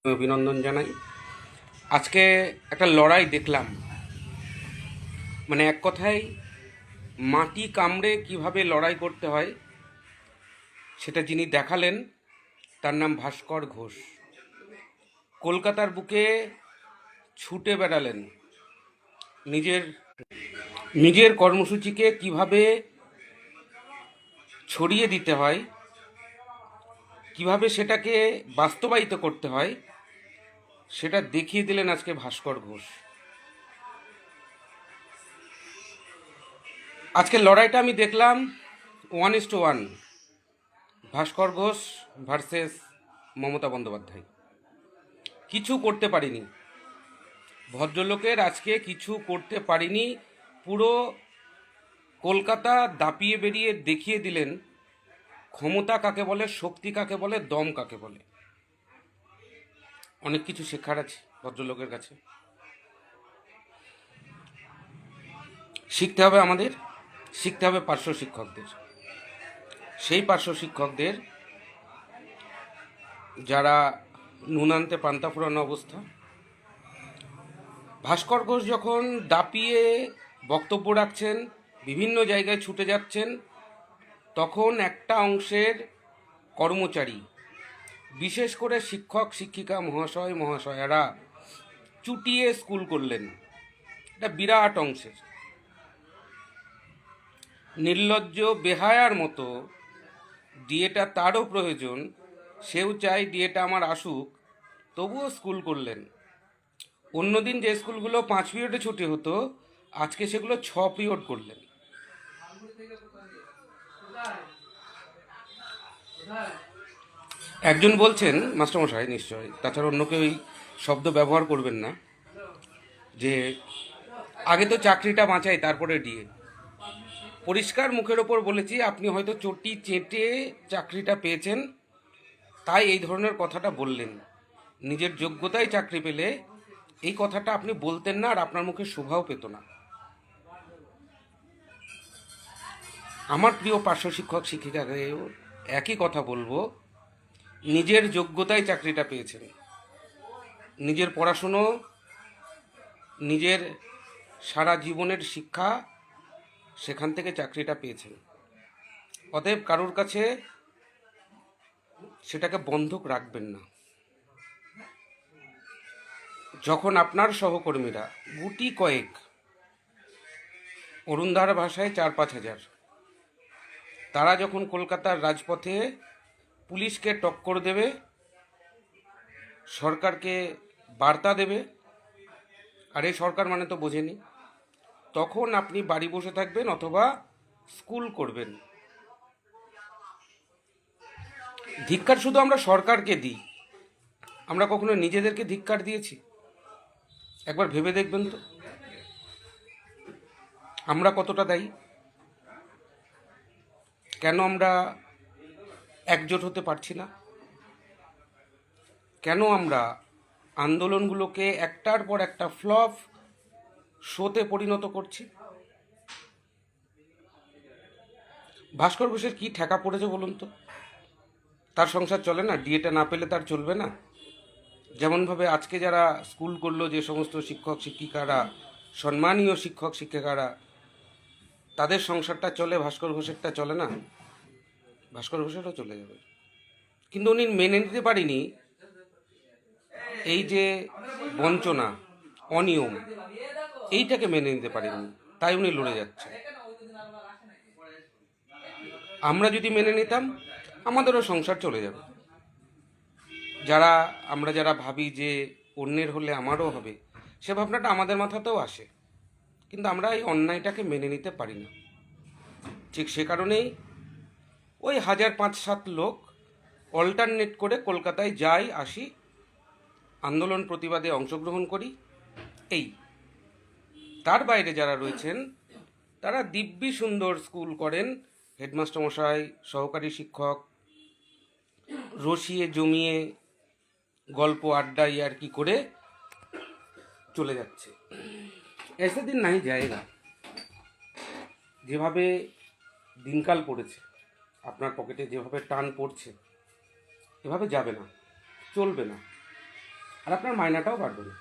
অভিনন্দন জানাই। আজকে একটা লড়াই দেখলাম, মানে এক কথায় মাটি কামড়ে কিভাবে লড়াই করতে হয় সেটা যিনি দেখালেন তার নাম ভাস্কর ঘোষ। কলকাতার বুকে ছুটে বেড়ালেন, নিজের নিজের কর্মসূচিকে কিভাবে ছড়িয়ে দিতে হয়, কিভাবে সেটাকে বাস্তবায়িত করতে হয় সেটা দেখিয়ে দিলেন আজকে ভাস্কর ঘোষ। আজকের লড়াইটা আমি দেখলাম 1:1, ভাস্কর ঘোষ ভার্সেস মমতা বন্দ্যোপাধ্যায়। কিছু করতে পারিনি, ভদ্রলোকের আজকে কিছু করতে পারিনি। পুরো কলকাতা দাপিয়ে বেরিয়ে দেখিয়ে দিলেন ক্ষমতা কাকে বলে, শক্তি কাকে বলে, দম কাকে বলে। অনেক কিছু শেখার আছে ভদ্রলোকের কাছে। শিখতে হবে আমাদের, শিখতে হবে পার্শ্ব শিক্ষকদের। সেই পার্শ্ব শিক্ষকদের যারা নুন আনতে পান্তা ফুরানো অবস্থা। ভাস্কর ঘোষ যখন দাপিয়ে বক্তব্য রাখছেন, বিভিন্ন জায়গায় ছুটে যাচ্ছেন, তখন একটা অংশের কর্মচারী, বিশেষ করে শিক্ষক শিক্ষিকা মহাশয় মহাশয়ারা চুটিয়ে স্কুল করলেন। এটা বিরাট অংশের নির্লজ্জ বেহায়ার মতো। ডিএটা তারও প্রয়োজন, সেও চাই ডিএটা আমার আসুক, তবুও স্কুল করলেন। অন্যদিন যে স্কুলগুলো 5 পিরিয়ডে ছুটি হতো, আজকে সেগুলো 6 পিরিয়ড করলেন। একজন বলছেন, মাস্টারমশাই নিশ্চয়, তাছাড়া অন্য কেউ এই শব্দ ব্যবহার করবেন না, যে আগে তো চাকরিটা বাঁচাই তারপরে ডিএ। পরিষ্কার মুখের ওপর বলেছি, আপনি হয়তো চটি চেটে চাকরিটা পেয়েছেন, তাই এই ধরনের কথাটা বললেন। নিজের যোগ্যতায় চাকরি পেলে এই কথাটা আপনি বলতেন না, আর আপনার মুখে শোভাও পেত না। আমার প্রিয় পার্শ্ব শিক্ষক শিক্ষিকাকেও একই কথা বলবো, নিজের যোগ্যতায় চাকরিটা পেয়েছেন, নিজের পড়াশুনো, নিজের সারা জীবনের শিক্ষা, সেখান থেকে চাকরিটা পেয়েছেন। অতএব কারোর কাছে সেটাকে বন্ধক রাখবেন না। যখন আপনার সহকর্মীরা গুটি কয়েক, অরুণধার ভাষায় 4-5 হাজার, তারা যখন কলকাতার রাজপথে পুলিশকে টক্কর দেবে, সরকারকে বার্তা দেবে, আর এই সরকার মানে তো বোঝেনি, তখন আপনি বাড়ি বসে থাকবেন অথবা স্কুল করবেন। ধিক্কার শুধু আমরা সরকারকে দিই, আমরা কখনো নিজেদেরকে ধিক্কার দিয়েছি? একবার ভেবে দেখবেন তো, আমরা কতটা দায়ী? কেন আমরা একজোট হতে পারছি না? কেন আমরা আন্দোলনগুলোকে একটার পর একটা ফ্লপ শোতে পরিণত করছি? ভাস্কর ঘোষের কি ঠেকা পড়েছে বলুন তো? তার সংসার চলে না, ডিএটা না পেলে তার চলবে না। যেমনভাবে আজকে যারা স্কুল করলো, যে সমস্ত শিক্ষক শিক্ষিকারা, সম্মানীয় শিক্ষক শিক্ষিকারা, তাদের সংসারটা চলে, ভাস্কর ঘোষেরটা চলে না? ভাস্কর ঘোষেরও চলে যাবে। কিন্তু উনি মেনে নিতে পারিনি এই যে বঞ্চনা, অনিয়ম, এইটাকে মেনে নিতে পারেননি, তাই উনি লড়ে যাচ্ছেন। আমরা যদি মেনে নিতাম, আমাদেরও সংসার চলে যাবে। আমরা যারা ভাবি যে অন্যের হলে আমারও হবে, সে ভাবনাটা আমাদের মাথাতেও আসে, কিন্তু আমরা এই অন্যায়টাকে মেনে নিতে পারি না। ঠিক সে কারণেই ওই 5-7 লোক অল্টারনেট করে কলকাতায় যাই আসি, আন্দোলন প্রতিবাদে অংশগ্রহণ করি। এই তার বাইরে যারা রয়েছেন, তারা দিব্যি সুন্দর স্কুল করেন, হেডমাস্টার মশাই, সহকারী শিক্ষক, রসিয়ে জমিয়ে গল্প আড্ডা আর কি করে চলে যাচ্ছে। এসে দিন নাই জায়গা। যেভাবে দিনকাল পড়েছে, আপনার পকেটে যেভাবে টান পড়ছে, এভাবে যাবে না, চলবে না। আর আপনার মাইনাটাও বাড়বে না।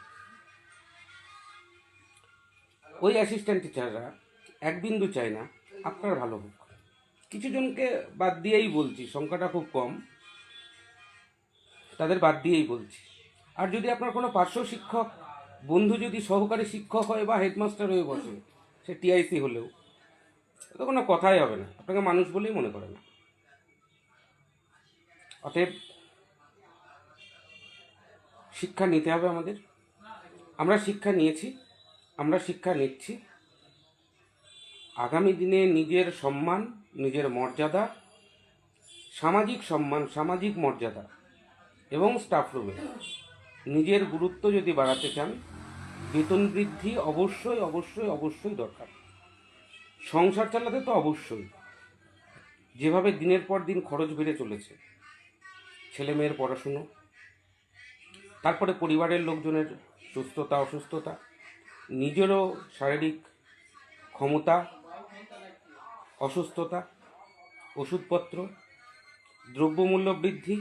ওই অ্যাসিস্ট্যান্ট টিচাররা এক বিন্দু চায় না আপনার ভালো হোক। কিছু জনকে বাদ দিয়েই বলছি, সংখ্যাটা খুব কম, তাদের বাদ দিয়েই বলছি। আর যদি আপনার কোনো পার্শ্ব শিক্ষক বন্ধু যদি সহকারী শিক্ষক হয় বা হেডমাস্টার হয়ে বসে, সে টিআইসি হলেও, তো কোনো কথাই হবে না, আপনাকে মানুষ বলেই মনে করে না। অতএব শিক্ষা নিতে হবে আমাদের। আমরা শিক্ষা নিয়েছি, আমরা শিক্ষা নিচ্ছি। আগামী দিনে নিজের সম্মান, নিজের মর্যাদা, সামাজিক সম্মান, সামাজিক মর্যাদা এবং স্টাফ রুমে নিজের গুরুত্ব যদি বাড়াতে চান, বেতন বৃদ্ধি অবশ্যই অবশ্যই অবশ্যই দরকার। সংসার চালাতে তো অবশ্যই। যেভাবে দিনের পর দিন খরচ বেড়ে চলেছে, ছেলে মেয়ের পড়াশুনো, তারপরে পরিবারের লোকজনের সুস্থতা অসুস্থতা, নিজেরও শারীরিক ক্ষমতা, অসুস্থতা, ওষুধপত্র, দ্রব্যমূল্য বৃদ্ধি,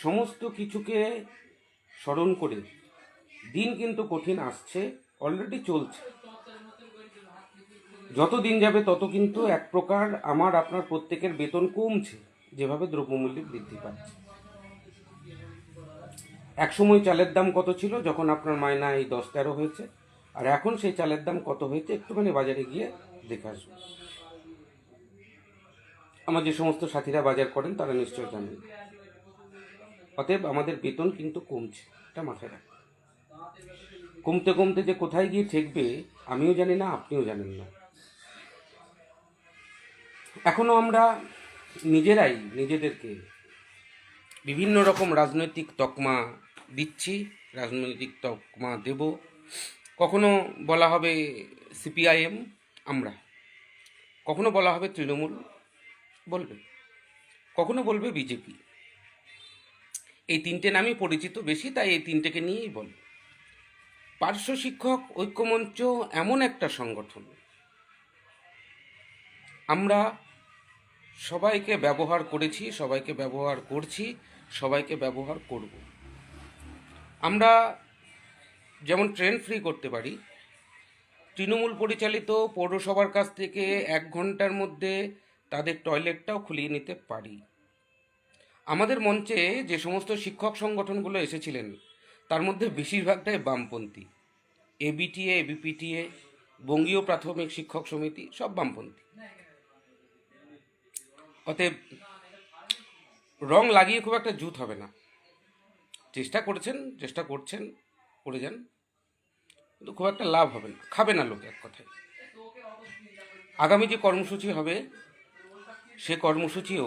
সমস্ত কিছুকে স্মরণ করে দিন কিন্তু কঠিন আসছে, অলরেডি চলছে। যত দিন যাবে তত কিন্তু এক প্রকার আমার আপনার প্রত্যেকের বেতন কমছে, যেভাবে দ্রব্যমূল্য বৃদ্ধি পাচ্ছে। একসময় চালের দাম কত ছিল যখন আপনার মায়না এই 10-13 হয়েছে, আর এখন সেই চালের দাম কত হয়েছে একটুখানি বাজারে গিয়ে দেখে আসুন। আমার যে সমস্ত সাথীরা বাজার করেন তারা নিশ্চয় জানেন। অতএব আমাদের বেতন কিন্তু কমছে, এটা মাথায় রাখবেন। কমতে কমতে যে কোথায় গিয়ে ঠেকবে আমিও জানি না, আপনিও জানেন না। এখনো আমরা নিজেরাই নিজেদেরকে বিভিন্ন রকম রাজনৈতিক তকমা দিচ্ছি, রাজনৈতিক তকমা দেব। কখনো বলা হবে সিপিআইএম আমরা, কখনো বলা হবে তৃণমূল বলবে, কখনো বলবে বিজেপি। এই তিনটে নামই পরিচিত বেশি, তাই এই তিনটেকে নিয়েই বল। পার্শ্ব শিক্ষক ঐক্যমঞ্চ এমন একটা সংগঠন, আমরা সবাইকে ব্যবহার করেছি, সবাইকে ব্যবহার করছি, সবাইকে ব্যবহার করব। আমরা যেমন ট্রেন ফ্রি করতে পারি, তৃণমূল পরিচালিত পৌরসভার কাছ থেকে 1 ঘন্টার মধ্যে তাদের টয়লেটটাও খুলিয়ে নিতে পারি। আমাদের মঞ্চে যে সমস্ত শিক্ষক সংগঠনগুলো এসেছিলেন তার মধ্যে বেশিরভাগটাই বামপন্থী। এবিটিএ, এবিপিটিএ, বঙ্গীয় প্রাথমিক শিক্ষক সমিতি সব বামপন্থী। অতএব রং লাগিয়ে খুব একটা জুত হবে না। চেষ্টা করছেন, করে যান, কিন্তু খুব একটা লাভ হবে না, খাবে না লোক, এক কথায়। আগামী যে কর্মসূচি হবে সে কর্মসূচিও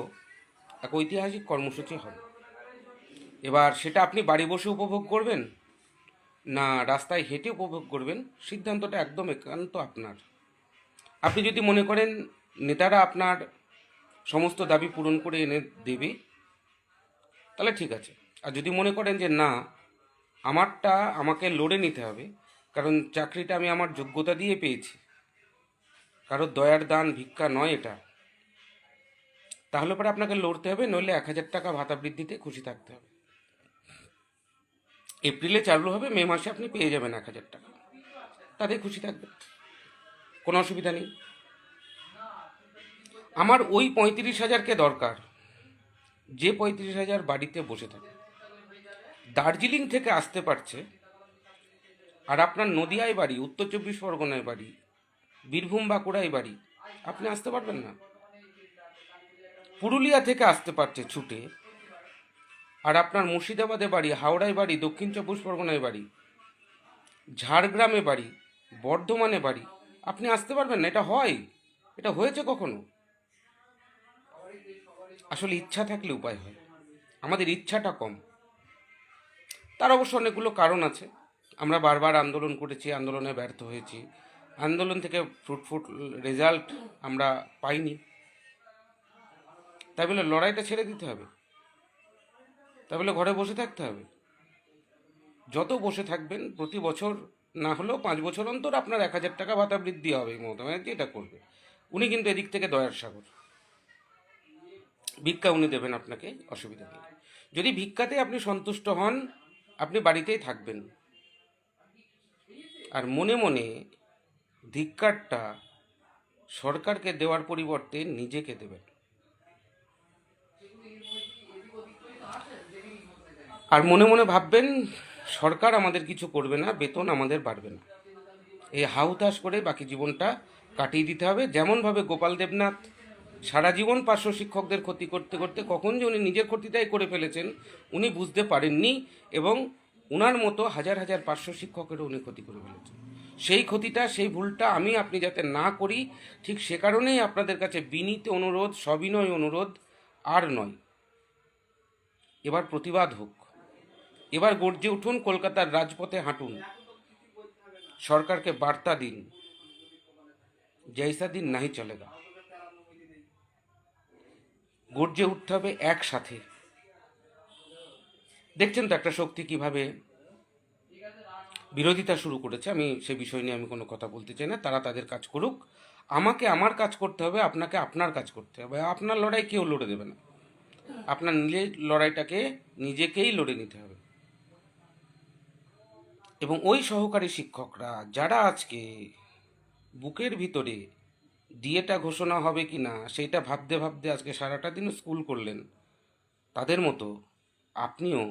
এক ঐতিহাসিক কর্মসূচি হবে। এবার সেটা আপনি বাড়ি বসে উপভোগ করবেন না রাস্তায় হেঁটে উপভোগ করবেন, সিদ্ধান্তটা একদম একান্ত আপনার। আপনি যদি মনে করেন নেতারা আপনার সমস্ত দাবি পূরণ করে এনে দেবে, তাহলে ঠিক আছে। আর যদি মনে করেন যে না, আমারটা আমাকে লড়ে নিতে হবে, কারণ চাকরিটা আমি আমার যোগ্যতা দিয়ে পেয়েছি, কারোর দয়ার দান ভিক্ষা নয় এটা, তাহলে পরে আপনাকে লড়তে হবে, নইলে 1000 টাকা ভাতা বৃদ্ধিতে খুশি থাকতে হবে। এপ্রিলে চালু হবে, মে মাসে আপনি পেয়ে যাবেন 1000 টাকা, তাতে খুশি থাকবেন, কোনো অসুবিধা নেই। আমার ওই 35,000কে দরকার যে 35,000 বাড়িতে বসে থাকে, দার্জিলিং থেকে আসতে পারছে, আর আপনার নদিয়ায় বাড়ি, উত্তর 24 পরগনায় বাড়ি, বীরভূম বাঁকুড়ায় বাড়ি, আপনি আসতে পারবেন না। পুরুলিয়া থেকে আসতে পারছে ছুটে, আর আপনার মুর্শিদাবাদে বাড়ি, হাওড়ায় বাড়ি, দক্ষিণ 24 পরগনায় বাড়ি, ঝাড়গ্রামে বাড়ি, বর্ধমানে বাড়ি, আপনি আসতে পারবেন না। এটা হয়? এটা হয়েছে কখনো? আসলে ইচ্ছা থাকলে উপায় হয়, আমাদের ইচ্ছাটা কম। তার অবশ্য অনেকগুলো কারণ আছে। আমরা বারবার আন্দোলন করেছি, আন্দোলনে ব্যর্থ হয়েছি, আন্দোলন থেকে ফ্রুটফুট রেজাল্ট আমরা পাইনি। তাই বলে লড়াইটা ছেড়ে দিতে হবে? তাই বলে ঘরে বসে থাকতে হবে? যত বসে থাকবেন, প্রতি বছর না হলেও 5 বছর অন্তর আপনার 1000 টাকা ভাতা বৃদ্ধি হবে। মমতা ব্যানার্জি এটা করবে। উনি কিন্তু এদিক থেকে দয়ার সাগর, ভিক্ষা উনি দেবেন আপনাকে, অসুবিধা নেই। যদি ভিক্ষাতে আপনি সন্তুষ্ট হন, আপনি বাড়িতেই থাকবেন আর মনে মনে ধিক্কারটা সরকারকে দেওয়ার পরিবর্তে নিজেকে দেবেন। আর মনে মনে ভাববেন সরকার আমাদের কিছু করবে না, বেতন আমাদের বাড়বে না। এই হাউতাশ করে বাকি জীবনটা কাটিয়ে দিতে হবে। যেমনভাবে গোপাল দেবনাথ সারা জীবন পার্শ্ব শিক্ষকদের ক্ষতি করতে করতে কখন যে উনি নিজের ক্ষতিটাই করে ফেলেছেন উনি বুঝতে পারেননি, এবং উনার মতো হাজার হাজার পার্শ্ব শিক্ষকেরও উনি ক্ষতি করে ফেলেছেন। সেই ক্ষতিটা, সেই ভুলটা আমি আপনি যাতে না করি, ঠিক সে কারণেই আপনাদের কাছে বিনীত অনুরোধ, সবিনয় অনুরোধ, আর নয়। এবার প্রতিবাদ হোক, এবার গর্জে উঠুন, কলকাতার রাজপথে হাঁটুন, সরকারকে বার্তা দিন, জৈসা দিন নাহি চলেগা। গর্জে উঠতে হবে একসাথে। দেখছেন তো একটা শক্তি কিভাবে বিরোধিতা শুরু করেছে। আমি সে বিষয় নিয়ে আমি কোনো কথা বলতে চাই না, তারা তাদের কাজ করুক। আমাকে আমার কাজ করতে হবে, আপনাকে আপনার কাজ করতে হবে। আপনার লড়াই কেউ লড়ে দেবে না, আপনার নিজের লড়াইটাকে নিজেকেই লড়ে নিতে হবে। এবং ওই সহকারী শিক্ষকরা যারা আজকে বুকের ভিতরে ডিএটা ঘোষণা হবে কি না সেইটা ভাবতে ভাবতে আজকে সারাটা দিন স্কুল করলেন, তাদের মতো আপনিও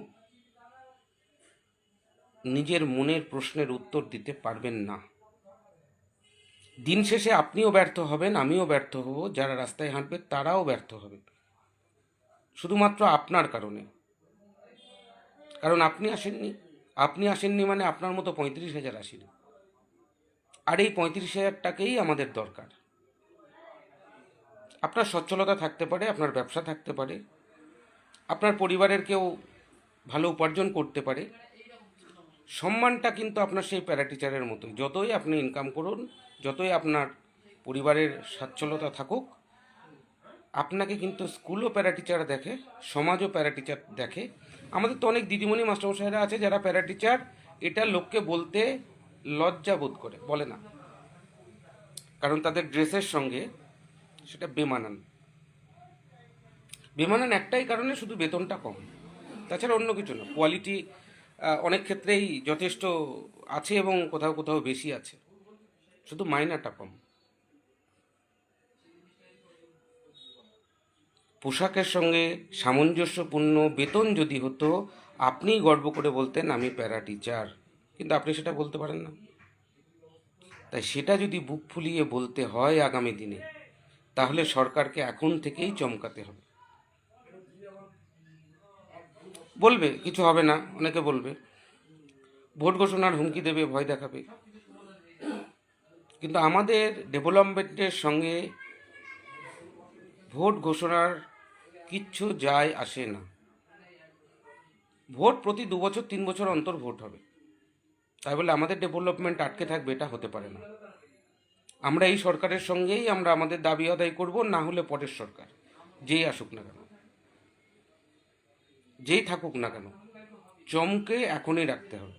নিজের মনের প্রশ্নের উত্তর দিতে পারবেন না। দিন শেষে আপনিও ব্যর্থ হবেন, আমিও ব্যর্থ হব, যারা রাস্তায় হাঁটবে তারাও ব্যর্থ হবে, শুধুমাত্র আপনার কারণে। কারণ আপনি আসেননি মানে আপনার মতো 35,000 আসেনি। আর এই 35,000টাকেই আমাদের দরকার। আপনার সচ্ছলতা থাকতে পারে, আপনার ব্যবসা থাকতে পারে, আপনার পরিবারের কেউ ভালো উপার্জন করতে পারে, সম্মানটা কিন্তু আপনার সেই প্যারা টিচারের মতোই। যতই আপনি ইনকাম করুন, যতই আপনার পরিবারের সচ্ছলতা থাকুক, আপনাকে কিন্তু স্কুলও প্যারা টিচার দেখে, সমাজও প্যারা টিচার দেখে। আমাদের তো অনেক দিদিমণি মাস্টারমশাইরা আছে যারা প্যারা টিচার, এটা লোককে বলতে লজ্জা বোধ করে, বলে না, কারণ তাদের ড্রেসের সঙ্গে সেটা বেমানান। বেমানান একটাই কারণে, শুধু বেতনটা কম, তাছাড়া অন্য কিছু না। কোয়ালিটি অনেক ক্ষেত্রেই যথেষ্ট আছে এবং কোথাও কোথাও বেশি আছে, শুধু মাইনাটা কম। পোশাকের সঙ্গে সামঞ্জস্যপূর্ণ বেতন যদি হতো, আপনিই গর্ব করে বলতেন আমি প্যারা টিচার, কিন্তু আপনি সেটা বলতে পারেন না। তাই সেটা যদি বুক ফুলিয়ে বলতে হয় আগামী দিনে, তাহলে সরকারকে এখন থেকেই চমকাতে হবে। বলবে কিছু হবে না, অনেকে বলবে, ভোট ঘোষণার হুমকি দেবে, ভয় দেখাবে, কিন্তু আমাদের ডেভেলপমেন্টের সঙ্গে ভোট ঘোষণার কিচ্ছু যায় আসে না। ভোট প্রতি 2 বছর 3 বছর অন্তর ভোট হবে, তাই বলে আমাদের ডেভেলপমেন্ট আটকে থাকবে এটা হতে পারে না। আমরা এই সরকারের সঙ্গেই আমরা আমাদের দাবি আদায় করব, না হলে পরের সরকার যেই আসুক না কেন, যেই থাকুক না কেন, চমকে এখনই রাখতে হবে।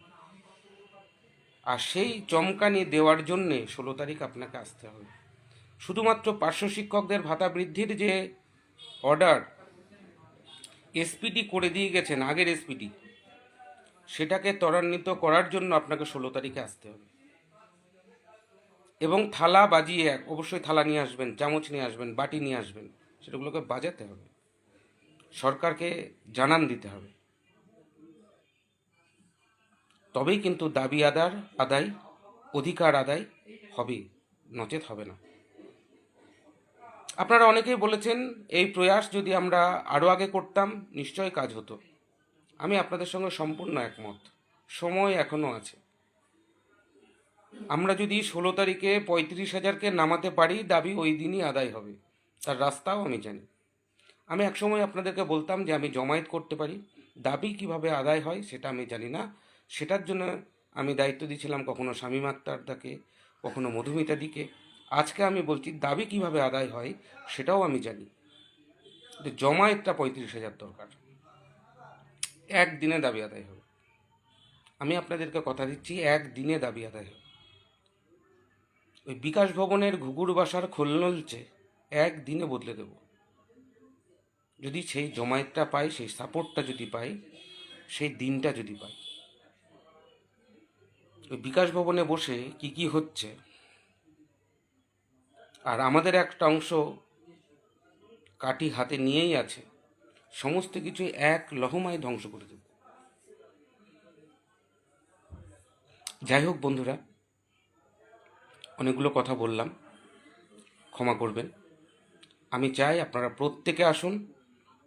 আর সেই চমকানি দেওয়ার জন্যে 16 তারিখ আপনাকে আসতে হবে। শুধুমাত্র পার্শ্ব শিক্ষকদের ভাতা বৃদ্ধির যে অর্ডার এসপিডি করে দিয়ে গেছেন, আগের এসপিডি, সেটাকে ত্বরান্বিত করার জন্য আপনাকে 16 তারিখে আসতে হবে। এবং থালা বাজিয়ে, অবশ্যই থালা নিয়ে আসবেন, চামচ নিয়ে আসবেন, বাটি নিয়ে আসবেন, সেটাগুলোকে বাজাতে হবে, সরকারকে জানান দিতে হবে। তবেই কিন্তু দাবি আদায়, অধিকার আদায় হবে, নচেত হবে না। আপনারা অনেকেই বলেছেন এই প্রয়াস যদি আমরা আরও আগে করতাম নিশ্চয়ই কাজ হতো। আমি আপনাদের সঙ্গে সম্পূর্ণ একমত। সময় এখনও আছে। আমরা যদি 16 তারিখে 35,000কে নামাতে পারি, দাবি ওই দিনই আদায় হবে, তার রাস্তাও আমি জানি। আমি একসময় আপনাদেরকে বলতাম যে আমি জমায়েত করতে পারি, দাবি কিভাবে আদায় হয় সেটা আমি জানি না, সেটার জন্য আমি দায়িত্ব দিয়েছিলাম কখনো শামীম আক্তারদাকে, কখনো মধুমিতাদিকে। আজকে আমি বলছি দাবি কিভাবে আদায় হয় সেটাও আমি জানি, যে জমায়েতটা 35,000 দরকার, একদিনে দাবি আদায় হবে। আমি আপনাদেরকে কথা দিচ্ছি একদিনে দাবি আদায় হবে। ওই বিকাশ ভবনের ঘুঘুর বাসার খোল নলছে একদিনে বদলে দেব, যদি সেই জমায়েতটা পাই, সেই সাপোর্টটা যদি পাই, সেই দিনটা যদি পাই। ওই বিকাশ ভবনে বসে কি হচ্ছে, আর আমাদের একটা অংশ কাঠি হাতে নিয়েই আছে, সমস্ত কিছু এক লহমায় ধ্বংস করে দেবে। যাই হোক বন্ধুরা, অনেকগুলো কথা বললাম, ক্ষমা করবেন। আমি চাই আপনারা প্রত্যেকে আসুন,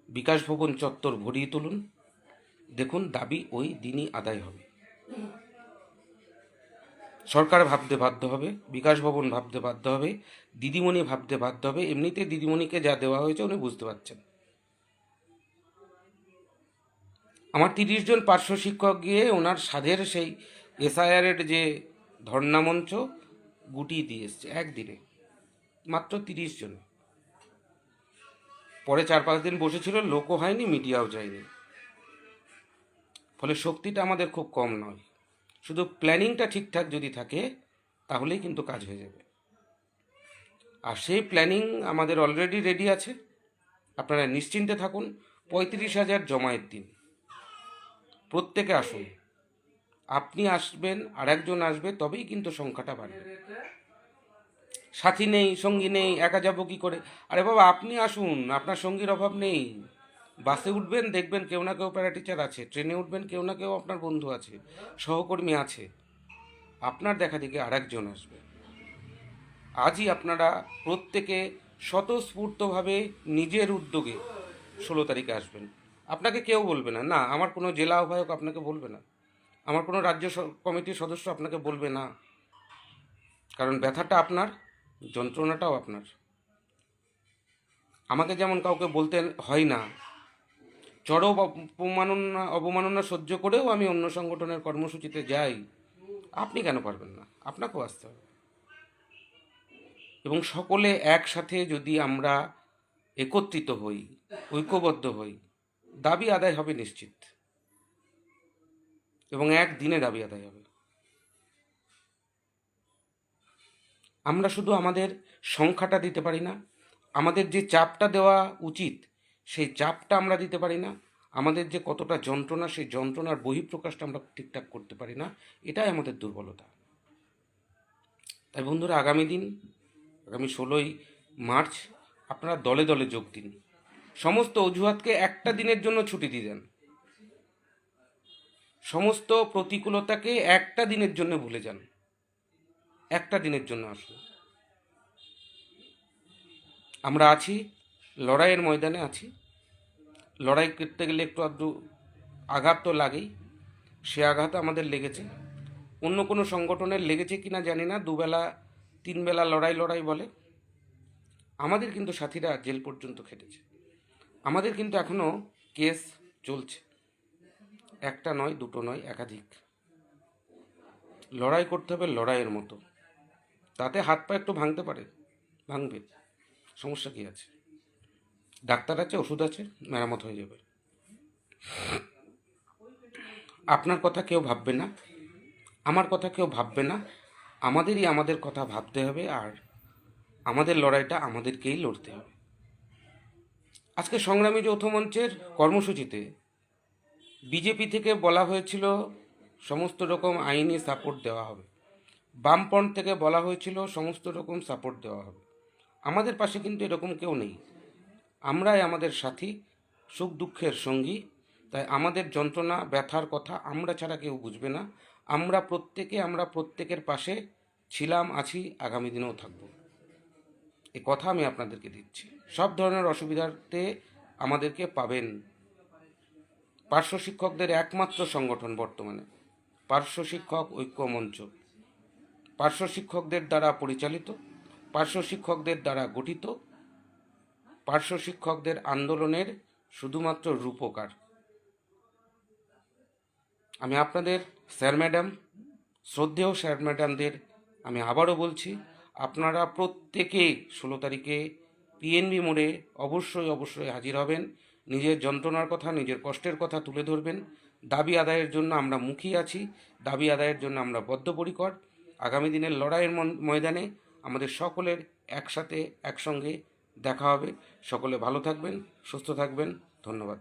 বিকাশ ভবন চত্বর ভরিয়ে তুলুন, দেখুন দাবি ওই দিনই আদায় হবে। সরকার ভাবতে বাধ্য হবে, বিকাশ ভবন ভাবতে বাধ্য হবে, দিদিমণি ভাবতে বাধ্য হবে। এমনিতে দিদিমণিকে যা দেওয়া হয়েছে উনি বুঝতে পারছেন। আমার 30 জন পার্শ্ব শিক্ষক গিয়ে ওনার সাধের সেই এসআইআরের যে ধর্ণা মঞ্চ গুটিয়ে দিয়ে এসছে একদিনে, মাত্র 30 জন। পরে 4-5 দিন বসেছিল, লোকও হয়নি, মিডিয়াও যায়নি। ফলে শক্তিটা আমাদের খুব কম নয়, শুধু প্ল্যানিংটা ঠিকঠাক যদি থাকে তাহলেই কিন্তু কাজ হয়ে যাবে। আর সেই প্ল্যানিং আমাদের অলরেডি রেডি আছে, আপনারা নিশ্চিন্তে থাকুন। 35,000 জমায়েত দিন, প্রত্যেকে আসুন। আপনি আসবেন, আর একজন আসবে, তবেই কিন্তু সংখ্যাটা বাড়বে। সাথী নেই, সঙ্গী নেই, একা যাবো কি করে? আরে বাবা, আপনি আসুন, আপনার সঙ্গীর অভাব নেই। বাসে উঠবেন, দেখবেন কেউ না কেউ প্যারা টিচার আছে। ট্রেনে উঠবেন, কেউ না কেউ আপনার বন্ধু আছে, সহকর্মী আছে। আপনার দেখা দেখে আর একজন আসবে। আজই আপনারা প্রত্যেকে স্বতঃস্ফূর্তভাবে নিজের উদ্যোগে 16 তারিখে আসবেন। আপনাকে কেউ বলবে না, না আমার কোনো জেলা আহ্বায়ক আপনাকে বলবে না, আমার কোনো রাজ্য কমিটির সদস্য আপনাকে বলবে না। কারণ ব্যথাটা আপনার, যন্ত্রণাটাও আপনার। আমাকে যেমন কাউকে বলতে হয় না, চরম অবমাননা সহ্য করেও আমি অন্য সংগঠনের কর্মসূচিতে যাই, আপনি কেন পারবেন না? আপনাকেও আসতে হবে। এবং সকলে একসাথে যদি আমরা একত্রিত হই, ঐক্যবদ্ধ হই, দাবি আদায় হবে নিশ্চিত, এবং একদিনে দাবি আদায় হবে। আমরা শুধু আমাদের সংখ্যাটা দিতে পারি না, আমাদের যে চাপটা দেওয়া উচিত সেই চাপটা আমরা দিতে পারি না, আমাদের যে কতটা যন্ত্রণা, সেই যন্ত্রণার বহিঃপ্রকাশটা আমরা ঠিকঠাক করতে পারি না। এটাই আমাদের দুর্বলতা। তাই বন্ধুরা, আগামী 16ই মার্চ আপনারা দলে দলে যোগ দিন। সমস্ত অজুহাতকে একটা দিনের জন্য ছুটি দিয়ে দেন, সমস্ত প্রতিকূলতাকে একটা দিনের জন্য ভুলে যান, একটা দিনের জন্য আসুন। আমরা আছি, লড়াইয়ের ময়দানে আছি। লড়াই করতে গেলে একটু আধটু আঘাত তো লাগেই, সে আঘাত আমাদের লেগেছে। অন্য কোনো সংগঠনের লেগেছে কি না জানি না, 2 বেলা 3 বেলা লড়াই বলে। আমাদের কিন্তু সাথীরা জেল পর্যন্ত খেটেছে, আমাদের কিন্তু এখনও কেস চলছে, একটা নয়, দুটো নয়, একাধিক। লড়াই করতে হবে লড়াইয়ের মতো, তাতে হাত পা একটু ভাঙতে পারে, ভাঙবে, সমস্যা কী আছে? ডাক্তার আছে, ওষুধ আছে, মেরামত হয়ে যাবে। আপনার কথা কেউ ভাববে না, আমার কথা কেউ ভাববে না, আমাদেরই আমাদের কথা ভাবতে হবে, আর আমাদের লড়াইটা আমাদেরকেই লড়তে হবে। আজকে সংগ্রামী যৌথ মঞ্চের কর্মসূচিতে বিজেপি থেকে বলা হয়েছিল সমস্ত রকম আইনি সাপোর্ট দেওয়া হবে, বামপন্থ থেকে বলা হয়েছিল সমস্ত রকম সাপোর্ট দেওয়া হবে। আমাদের পাশে কিন্তু এরকম কেউ নেই, আমরাই আমাদের সাথী, সুখ দুঃখের সঙ্গী। তাই আমাদের যন্ত্রণা ব্যথার কথা আমরা ছাড়া কেউ বুঝবে না। আমরা প্রত্যেকের পাশে ছিলাম, আছি, আগামী দিনেও থাকব, এ কথা আমি আপনাদেরকে দিচ্ছি। সব ধরনের অসুবিধাতে আমাদেরকে পাবেন। পার্শ্ব শিক্ষকদের একমাত্র সংগঠন বর্তমানে পার্শ্ব শিক্ষক ঐক্য মঞ্চ, পার্শ্ব শিক্ষকদের দ্বারা পরিচালিত, পার্শ্ব শিক্ষকদের দ্বারা গঠিত, পার্শ্ব শিক্ষকদের আন্দোলনের শুধুমাত্র রূপকার। আমি আপনাদের স্যার ম্যাডাম, শ্রদ্ধেয় স্যার ম্যাডামদের আমি আবারও বলছি, আপনারা প্রত্যেকে 16 তারিখে পিএনবি মোড়ে অবশ্যই হাজির হবেন। নিজের যন্ত্রণার কথা, নিজের কষ্টের কথা তুলে ধরবেন। দাবি আদায়ের জন্য আমরা মুখী আছি, দাবি আদায়ের জন্য আমরা বদ্ধপরিকর। আগামী দিনের লড়াইয়ের ময়দানে আমাদের সকলের একসাথে একসঙ্গে দেখা হবে। সকলে ভালো থাকবেন, সুস্থ থাকবেন। ধন্যবাদ।